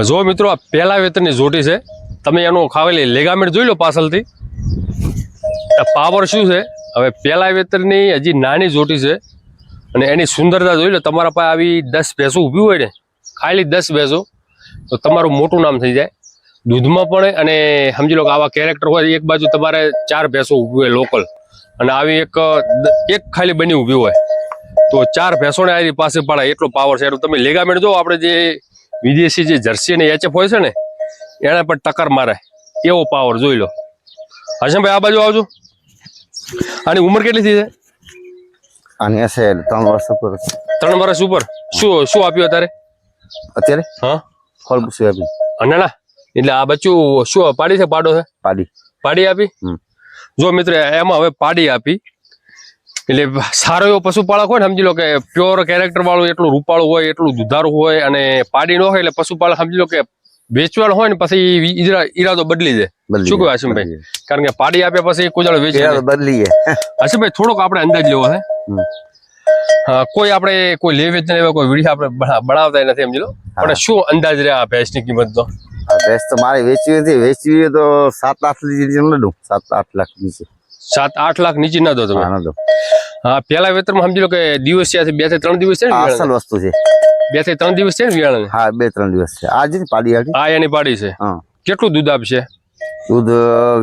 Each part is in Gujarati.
જો મિત્રો આ પહેલા વેતરની જોટી છે, તમે એનો ખાવેલી લેગામેન્ટ જોઈ લો પાછળથી. પાવર શું છે, હવે પહેલા વેતરની હજી નાની જોટી છે અને એની સુંદરતા જોઈ લો. તમારા પાસે આવી 10 ભેંસો ઊભી હોય ને, ખાલી 10 ભેંસો, તો તમારું મોટું નામ થઈ જાય દૂધમાં પણ. અને સમજી લો કે આવા કેરેક્ટર હોય, એક બાજુ તમારે 4 ભેંસો ઊભી હોય લોકલ, અને આવી એક ખાલી બની ઊભી હોય, તો 4 ભેંસોને આવી પાસે પડાય એટલો પાવર છે. એટલે તમે લેગામેન્ટ જો, આપણે જે વિદેશી જે જર્સી અને એચએફ હોય છે ને, એને પણ ટક્કર મારે એવો પાવર જોઈ લો. હશમભાઈ આ બાજુ આવજો. આની ઉંમર કેટલી થઈ છે? આની હશે 3 વર્ષ ઉપર. 3 વર્ષ ઉપર. શું આપ્યું અત્યારે? હા, ફળ પૂછ્યું આપ્યું. ના એટલે આ બચ્ચું શું પાડી છે? પાડો છે? પાડી આપી. જો મિત્ર, એમાં હવે પાડી આપી એટલે સારો એવો પશુપાલક હોય ને, સમજી લો કે પ્યોર કેરેક્ટર વાળું, એટલું રૂપાળું હોય, એટલું દુધારું હોય, અને પાડી ન હોય એટલે પશુપાલક સમજી લો કે વેચવાનું હોય ને પછી ઈરાદો બદલી જાય. શું કહ્યું હશમભાઈ? કારણ કે પાડી આપ્યા પછી કોઈ જણ વેચે બદલી. હશમભાઈ થોડોક આપણે અંદાજ લેવો છે. કોઈ આપણે કોઈ લે વેચને એવા કોઈ વિડીયો આપણે બનાવતા નથી, સમજી લો. પણ શું અંદાજ રહે આ ભેંસની કિંમત તો? ભેંસ તો મારે વેચવી હતી, વેચવી તો 7-8 લીધી નડું. 7-8 લાખ નીચે. 7-8 લાખ નીચે ના દો તમે? હા, પેલા વેતરમાં સમજી લો કે દિવસ છે, 2 થી 3 દિવસ છે ને. અસલ વસ્તુ છે. 2 થી 3 દિવસ છે ને વિયાણા? હા, 2-3 દિવસ છે. આજ ની પાડી આવી. હા, એની પાડી છે. કેટલું દૂધ આપશે? દૂધ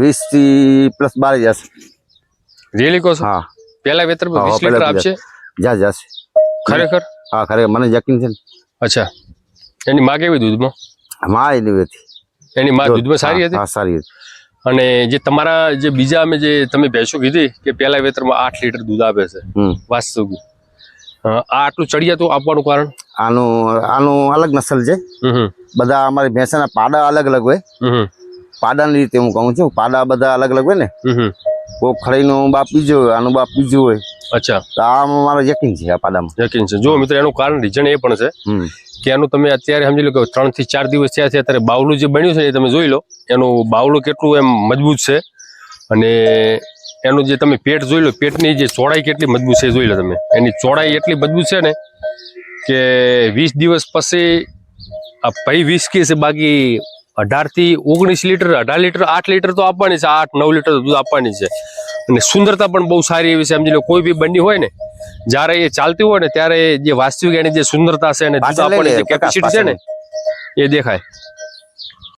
20 થી પ્લસ 12 જશે. રેલી કહો છો? હા, પેલા વેતરમાં 20 લીટર આપશે. જશે ખરેખર? હા, ખરેખર મને યકીન છે. અચ્છા, એની માં કેવી દૂધમાં? માં એની હતી. એની માં દૂધમાં સારી હતી? હા, સારી હતી. અને જે તમારા જે બીજા અમે જે તમે ભેંસો કીધી કે પેલા વેતરમાં 8 લીટર દૂધ આપે છે, વાસ્તવિક આટલું ચડિયાતું આપવાનું કારણ? આનું અલગ નસલ છે. બધા અમારી ભેંસના પાડા અલગ અલગ હોય. પાડાની રીતે હું કહું છું, પાડા બધા અલગ અલગ હોય ને. કોઈ ખડીનો બાપ બીજો હોય, આનું બાપ બીજું હોય. અચ્છા, તો આમાં મારો યકીન છે. આ પાડામાં યકીન છે. જો મિત્રો, એનું કારણ રીઝન એ પણ છે કે એનું તમે અત્યારે સમજી લો કે 3 થી 4 દિવસ થયા છે, અત્યારે બાવલું જે બન્યું છે એ તમે જોઈ લો. એનું બાવલું કેટલું એમ મજબૂત છે, અને એનું જે તમે પેટ જોઈ લો, પેટની જે ચોડાઈ કેટલી મજબૂત છે જોઈ લો તમે. એની ચોડાઈ એટલી મજબૂત છે ને કે 20 દિવસ પછી આ ભાઈ 20 કે છે, બાકી 18 થી 19 લીટર, 18 લીટર, 8 લીટર તો આપવાની છે, 8-9 લીટર દૂધ આપવાની છે. અને સુંદરતા પણ બહુ સારી એવી છે. સમજી લો કોઈ બી બંડી હોય ને, જ્યારે એ ચાલતી હોય ને ત્યારે જે વાસ્તવિક એની જે સુંદરતા છે અને દૂધ આપવાની જે કેપેસિટી છે ને, એ દેખાય.